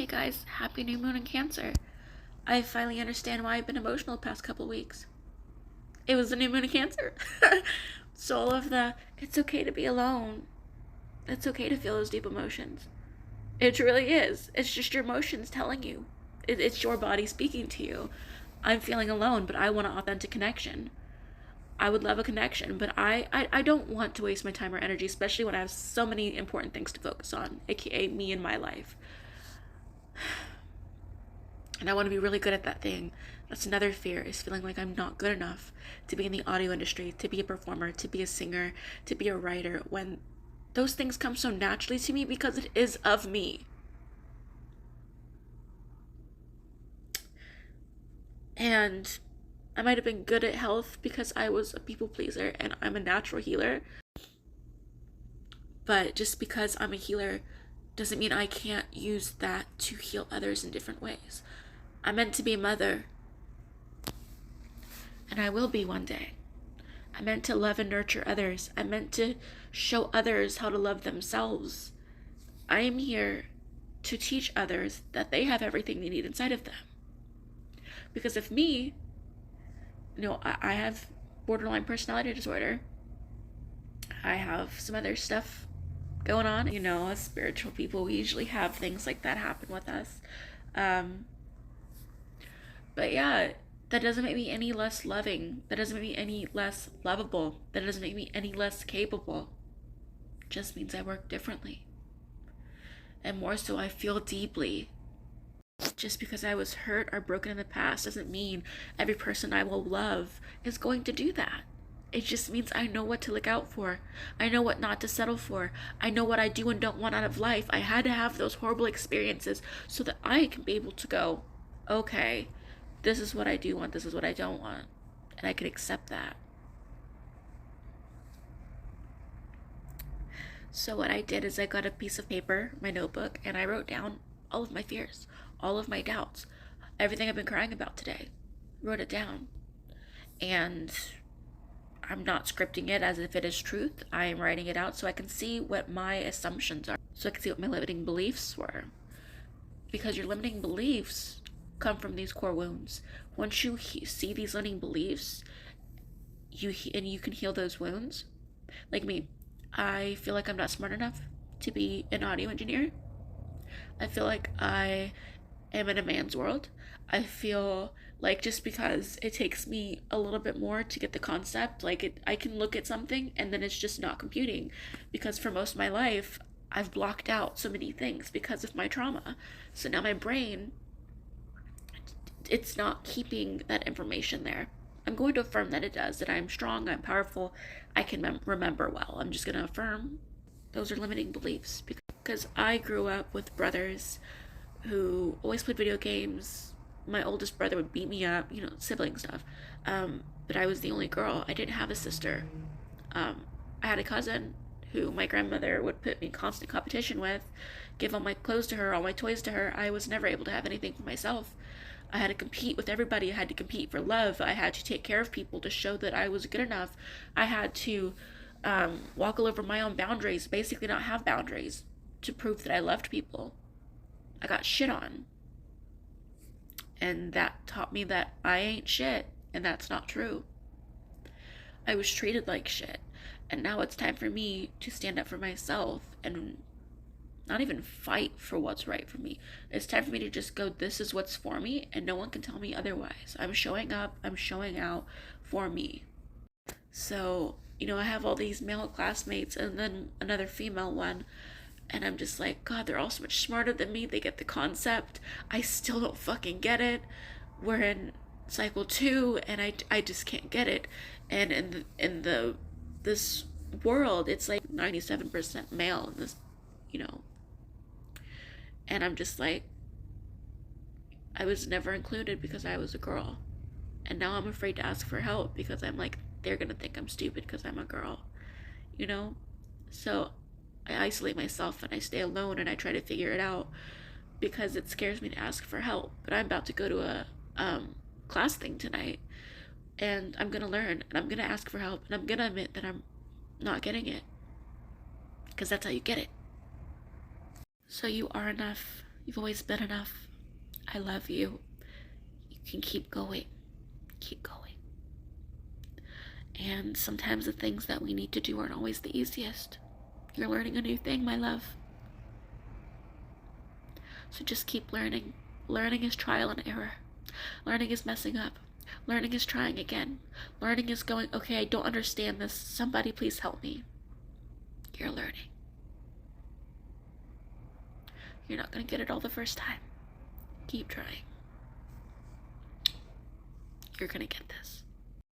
Hey guys, happy new moon in Cancer. I finally understand why I've been emotional the past couple weeks. It was the new moon in Cancer. So all of it's okay to be alone. It's okay to feel those deep emotions. It really is. It's just your emotions telling you. It's your body speaking to you. I'm feeling alone, but I want an authentic connection. I would love a connection, but I don't want to waste my time or energy, especially when I have so many important things to focus on, aka me and my life. And I want to be really good at that thing. That's another fear, is feeling like I'm not good enough to be in the audio industry, to be a performer, to be a singer, to be a writer, when those things come so naturally to me because it is of me. And I might have been good at health because I was a people pleaser and I'm a natural healer. But just because I'm a healer doesn't mean I can't use that to heal others in different ways. I'm meant to be a mother, and I will be one day. I'm meant to love and nurture others. I'm meant to show others how to love themselves. I am here to teach others that they have everything they need inside of them. Because if me, I have borderline personality disorder. I have some other stuff going on. As spiritual people, we usually have things like that happen with us. But yeah, that doesn't make me any less loving. That doesn't make me any less lovable. That doesn't make me any less capable. It just means I work differently. And more so, I feel deeply. Just because I was hurt or broken in the past doesn't mean every person I will love is going to do that. It just means I know what to look out for. I know what not to settle for. I know what I do and don't want out of life. I had to have those horrible experiences so that I can be able to go, okay, this is what I do want, this is what I don't want. And I can accept that. So what I did is I got a piece of paper, my notebook, and I wrote down all of my fears, all of my doubts, everything I've been crying about today. Wrote it down. And I'm not scripting it as if it is truth. I am writing it out so I can see what my assumptions are, so I can see what my limiting beliefs were. Because your limiting beliefs come from these core wounds. Once you see these limiting beliefs, you can heal those wounds. Like me, I feel like I'm not smart enough to be an audio engineer. I feel like I am in a man's world. I feel like just because it takes me a little bit more to get the concept, I can look at something and then it's just not computing, because for most of my life I've blocked out so many things because of my trauma. So now my brain, it's not keeping that information there. I'm going to affirm that it does, that I'm strong, I'm powerful, I can remember well. I'm just going to affirm those are limiting beliefs, because I grew up with brothers who always played video games. My oldest brother would beat me up, sibling stuff. But I was the only girl. I didn't have a sister. I had a cousin who my grandmother would put me in constant competition with, give all my clothes to her, all my toys to her. I was never able to have anything for myself. I had to compete with everybody. I had to compete for love. I had to take care of people to show that I was good enough. I had to walk all over my own boundaries, basically not have boundaries, to prove that I loved people. I got shit on. And that taught me that I ain't shit, and that's not true. I was treated like shit, and now it's time for me to stand up for myself and not even fight for what's right for me. It's time for me to just go, this is what's for me, and no one can tell me otherwise. I'm showing up, I'm showing out for me. So, I have all these male classmates and then another female one, and I'm just like, God, they're all so much smarter than me. They get the concept. I still don't fucking get it. We're in cycle 2, and I just can't get it. And in this world, it's like 97% male in this, And I'm just like, I was never included because I was a girl. And now I'm afraid to ask for help because I'm like, they're gonna think I'm stupid because I'm a girl. So I isolate myself and I stay alone and I try to figure it out because it scares me to ask for help. But I'm about to go to a class thing tonight, and I'm gonna learn and I'm gonna ask for help and I'm gonna admit that I'm not getting it, because that's how you get it. So you are enough. You've always been enough. I love you. You can keep going. Keep going. And sometimes the things that we need to do aren't always the easiest. You're learning a new thing, my love. So just keep learning. Learning is trial and error. Learning is messing up. Learning is trying again. Learning is going, okay, I don't understand this. Somebody please help me. You're learning. You're not going to get it all the first time. Keep trying. You're going to get this.